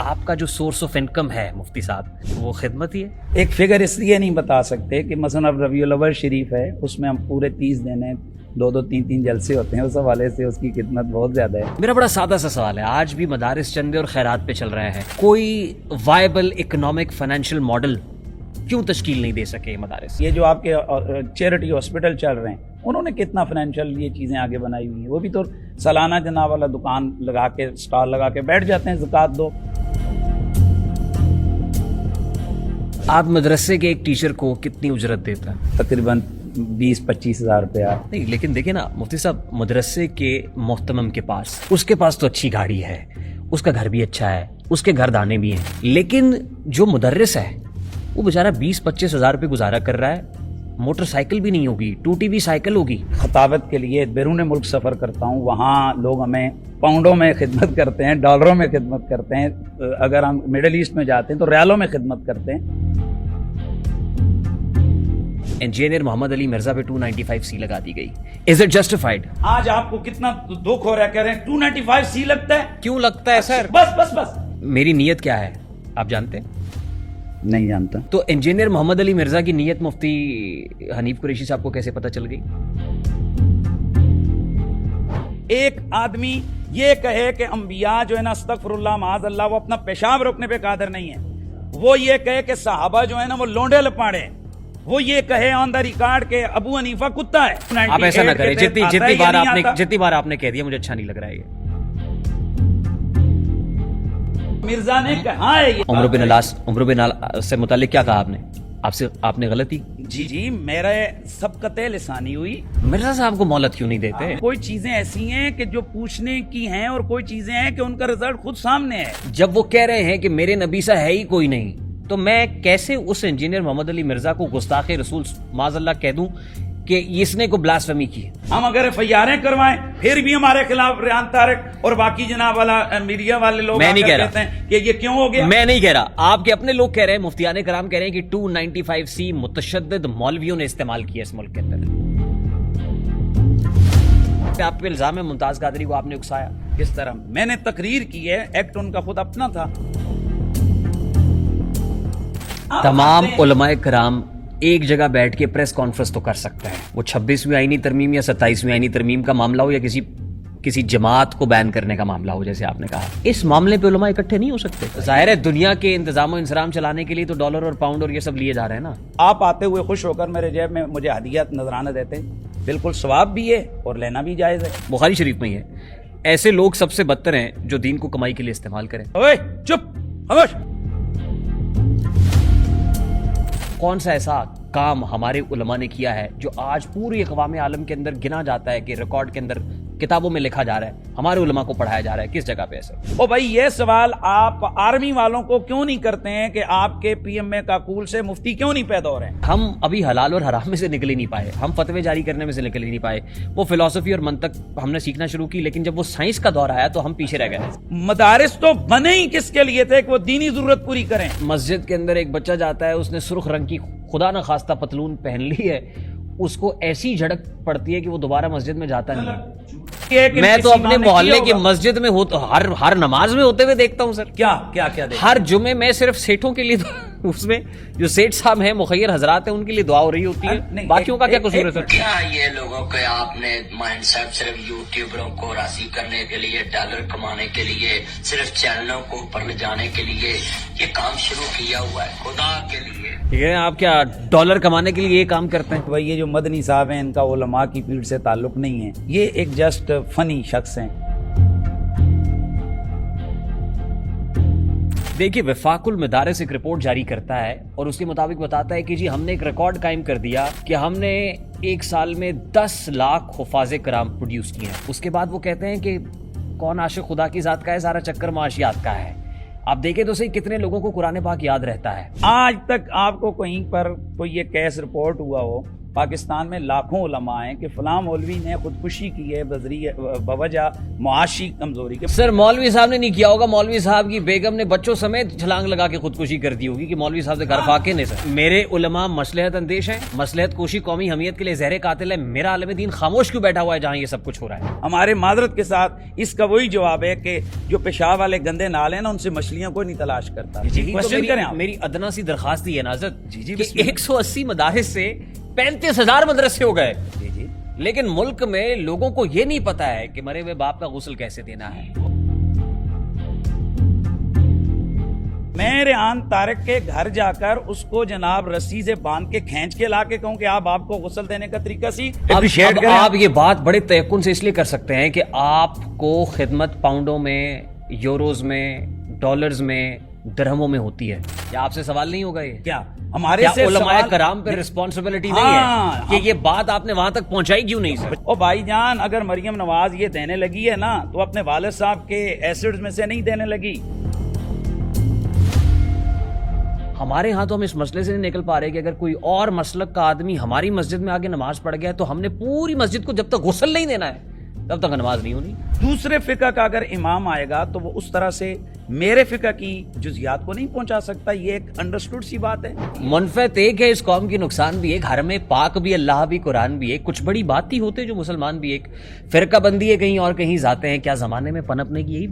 آپ کا جو سورس آف انکم ہے مفتی صاحب وہ خدمت ہی ہے؟ ایک فگر اس لیے نہیں بتا سکتے کہ مثلا اب ربیع الاول شریف ہے، اس میں ہم پورے 30 دن ہیں، 2-3 جلسے ہوتے ہیں، اس حوالے سے اس کی خدمت بہت زیادہ ہے۔ میرا بڑا سادہ سا سوال ہے، آج بھی مدارس چندے اور خیرات پہ چل رہے ہیں، کوئی وائبل اکنامک فائنینشیل ماڈل کیوں تشکیل نہیں دے سکے مدارس؟ یہ جو آپ کے چیریٹی ہاسپٹل چل رہے ہیں، انہوں نے کتنا فائنینشیل یہ چیزیں آگے بنائی ہوئی ہیں، وہ بھی تو سالانہ جناب والا دکان لگا کے اسٹال لگا کے بیٹھ جاتے ہیں، زکوٰۃ دو۔ آپ مدرسے کے ایک ٹیچر کو کتنی اجرت دیتا ہے؟ تقریباً 20-25 ہزار روپیہ۔ نہیں لیکن دیکھیں نا مفتی صاحب، مدرسے کے محتمم کے پاس، اس کے پاس تو اچھی گاڑی ہے، اس کا گھر بھی اچھا ہے، اس کے گھر دانے بھی ہیں، لیکن جو مدرس ہے وہ بیچارہ 20-25 ہزار روپے گزارا کر رہا ہے، موٹر سائیکل بھی نہیں ہوگی، ٹوٹی ہوئی سائیکل ہوگی۔ خطابت کے لیے بیرون ملک سفر کرتا ہوں، وہاں لوگ ہمیں پاؤنڈوں میں خدمت کرتے ہیں، ڈالروں میں خدمت کرتے ہیں، اگر ہم مڈل ایسٹ میں جاتے ہیں تو ریالوں میں خدمت کرتے ہیں۔ انجینئر محمد علی مرزا پہ 295C لگا دی گئی، از اٹ جسٹیفائڈ؟ آج آپ کو کتنا دکھ ہو رہا ہے، کہہ رہے ہیں 295C لگتا ہے، کیوں لگتا ہے سر؟ بس میری نیت کیا ہے آپ جانتے ہیں؟ نہیں جانتا۔ تو انجینئر محمد علی مرزا کی نیت مفتی حنیف قریشی صاحب کو کیسے پتہ چل گئی؟ ایک آدمی یہ کہے کہ انبیاء جو ہے نا استغفر اللہ معاذ اللہ وہ اپنا پیشاب روکنے پہ قادر نہیں ہے، وہ یہ کہے کہ صحابہ جو ہے نا وہ لونڈے لپاڑے ہیں، وہ یہ کہے آن دا ریکارڈ کہ ابو حنیفہ کتا ہے۔ آپ ایسا نہ کریں، جتنی بار آپ نے کہہ دیا مجھے اچھا نہیں لگ رہا ہے یہ۔ مرزا نے کہا ہے یہ عمرو بن العاص سے متعلق کیا کہا آپ نے غلطی؟ جی میرے سبقت لسانی ہوئی۔ مرزا صاحب کو مہلت کیوں نہیں دیتے؟ کوئی چیزیں ایسی ہیں کہ جو پوچھنے کی ہیں اور کوئی چیزیں ہیں کہ ان کا رزلٹ خود سامنے ہے۔ جب وہ کہہ رہے ہیں کہ میرے نبی سا ہے ہی کوئی نہیں، تو میں کیسے اس انجینئر محمد علی مرزا کو گستاخ رسول معاذ اللہ کہہ دوں کہ اس نے کو بلاسفیمی کی ہے؟ ہم اگر FIR کروائیں پھر بھی ہمارے خلاف ریان طارق اور باقی جناب والا میڈیا والے لوگ میں نہیں کہہ رہا کہتے ہیں کہ یہ کیوں ہو گیا۔ میں نہیں کہہ رہا، آپ کے اپنے لوگ کہہ رہے ہیں، مفتیان کرام کہہ رہے ہیں کہ 295C متشدد مولویوں نے استعمال کیا اس ملک کے اندر۔ آپ پہ الزام ہے ممتاز قادری کو آپ نے اکسایا کس طرح؟ میں نے تقریر کی ہے، ایکٹ ان کا خود اپنا تھا۔ تمام علماء کرام ایک جگہ بیٹھ کے پریس کانفرنس تو کر سکتے ہیں، وہ 26ویں آئینی ترمیم یا 27ویں آئینی ترمیم کا معاملہ ہو یا کسی جماعت کو بین کرنے کا معاملہ ہو، جیسے آپ نے کہا اس معاملے پہ علماء اکٹھے نہیں ہو سکتے۔ ظاہر ہے دنیا کے انتظام و انصرام چلانے کے لیے تو ڈالر اور پاؤنڈ اور یہ سب لیے جا رہے ہیں نا۔ آپ آتے ہوئے خوش ہو کر میرے جیب میں مجھے ہدیات نذرانہ دیتے ہیں، بالکل ثواب بھی ہے اور لینا بھی جائز ہے۔ بخاری شریف میں ہی ہے، ایسے لوگ سب سے بدتر ہیں جو دین کو کمائی کے لیے استعمال کریں۔ اوے چپ خاموش۔ کون سا ایسا کام ہمارے علماء نے کیا ہے جو آج پوری اقوام عالم کے اندر گنا جاتا ہے کہ ریکارڈ کے اندر کتابوں میں لکھا جا رہا ہے، ہمارے علماء کو پڑھایا جا رہا ہے؟ کس جگہ پہ ایسا؟ او بھائی یہ سوال آپ آرمی والوں کو کیوں نہیں کرتے ہیں کہ آپ کے PMA کا کول سے مفتی کیوں نہیں پیدا ہو رہے ہیں؟ ہم ابھی حلال اور حرام میں سے نکل ہی نہیں پائے، ہم فتوے جاری کرنے میں سے نکل ہی نہیں پائے۔ وہ فلسفی اور منطق ہم نے سیکھنا شروع کی، لیکن جب وہ سائنس کا دور آیا تو ہم پیچھے رہ گئے۔ مدارس تو بنے ہی کس کے لیے تھے کہ وہ دینی ضرورت پوری کریں۔ مسجد کے اندر ایک بچہ جاتا ہے، اس نے سرخ رنگ کی خدا نہ خواستہ پتلون پہن لی ہے، اس کو ایسی جھڑک پڑتی ہے کہ وہ دوبارہ مسجد میں جاتا نہیں ہے۔ میں تو اپنے محلے کی مسجد میں ہر نماز میں ہوتے ہوئے دیکھتا ہوں سر۔ کیا ہر جمعے میں صرف سیٹوں کے لیے اس میں جو سیٹ صاحب ہیں، مخیر حضرات ہیں، ان کے لیے دعا ہو رہی ہوتی ہے، باقیوں کا کیا قصور ہے سر؟ کیا یہ لوگوں کے آپ نے مائنڈ سیٹ صرف یوٹیوبروں کو راضی کرنے کے لیے، ڈالر کمانے کے لیے، صرف چینلوں کو اوپر لے جانے کے لیے یہ کام شروع کیا ہوا ہے؟ خدا کے لیے ٹھیک ہے، آپ کیا ڈالر کمانے کے لیے یہ کام کرتے ہیں؟ بھائی یہ جو مدنی صاحب ہیں ان کا علماء کی پیڑ سے تعلق نہیں ہے، یہ ایک جسٹ فنی شخص ہیں۔ دیکھیے وفاق المدارس ایک رپورٹ جاری کرتا ہے اور اس کے مطابق بتاتا ہے کہ جی ہم نے ایک ریکارڈ قائم کر دیا کہ ہم نے ایک سال میں 10 لاکھ حفاظ کرام پروڈیوس کیے ہیں۔ اس کے بعد وہ کہتے ہیں کہ کون عاشق خدا کی ذات کا ہے، سارا چکر معاشیات کا ہے۔ آپ دیکھیں تو صحیح کتنے لوگوں کو قرآن پاک یاد رہتا ہے۔ آج تک آپ کو کہیں پر کوئی یہ کیس رپورٹ ہوا ہو پاکستان میں لاکھوں علماء ہیں کہ فلاں مولوی نے خودکشی کی ہے بوجہ معاشی کمزوری کے. سر مولوی صاحب نے نہیں کیا ہوگا, مولوی صاحب کی بیگم نے بچوں سمیت چھلانگ لگا کے خودکشی کر دی ہوگی کہ مولوی صاحب سے گھر فاقے نہیں. سر میرے علماء مصلحت اندیش ہیں, مصلحت کوشی قومی حمیت کے لیے زہر قاتل ہے. میرا عالم دین خاموش کیوں بیٹھا ہوا ہے جہاں یہ سب کچھ ہو رہا ہے؟ ہمارے معذرت کے ساتھ اس کا وہی جواب ہے کہ جو پیشاب والے گندے نالے نا ان سے مچھلیاں کوئی نہیں تلاش کرتا. کوشچن کریں آپ. میری ادنا سی درخواست یہ ہے ناظر کہ 180 مدارس سے 35,000 مدرسے ہو گئے, لیکن ملک میں لوگوں کو یہ نہیں پتا ہے کہ مرے ہوئے باپ کا غسل کیسے دینا ہے. میں ریحان طارق کے گھر جا کر اس کو جناب رسی سے باندھ کے کھینچ کے لا کے کہوں کہ آپ کو غسل دینے کا طریقہ اب آپ یہ بات بڑے تیقن سے اس لیے کر سکتے ہیں کہ آپ کو خدمت پاؤنڈوں میں, یوروز میں, ڈالرز میں, درہموں میں ہوتی ہے. کیا آپ سے سوال نہیں ہوگا یہ؟ کیا ہمارے سے علماء کرام پہ رسپانسبلٹی نہیں ہے کہ یہ بات آپ نے وہاں تک پہنچائی کیوں نہیں؟ سر او بھائی جان, اگر مریم نواز یہ دینے لگی ہے نا تو اپنے والد صاحب کے ایسڈز میں سے نہیں دینے لگی. ہمارے ہاں تو ہم اس مسئلے سے نہیں نکل پا رہے کہ اگر کوئی اور مسلک کا آدمی ہماری مسجد میں آگے نماز پڑھ گیا تو ہم نے پوری مسجد کو جب تک غسل نہیں دینا ہے تب تک نماز نہیں ہونی. دوسرے فقہ کا اگر امام آئے گا تو وہ اس طرح سے میرے فقہ کی جزیات کو نہیں پہنچا سکتا. یہ ایک انڈرسٹوڈ سی بات ہے. منفعت ایک ہے, اس قوم کی نقصان بھی ایک, حرم پاک بھی, اللہ بھی, قرآن بھی ایک. کچھ بڑی بات ہی ہوتے جو مسلمان بھی ایک. فرقہ بندی ہے کہیں اور کہیں ذاتیں ہیں. کیا زمانے میں پنپنے کی یہی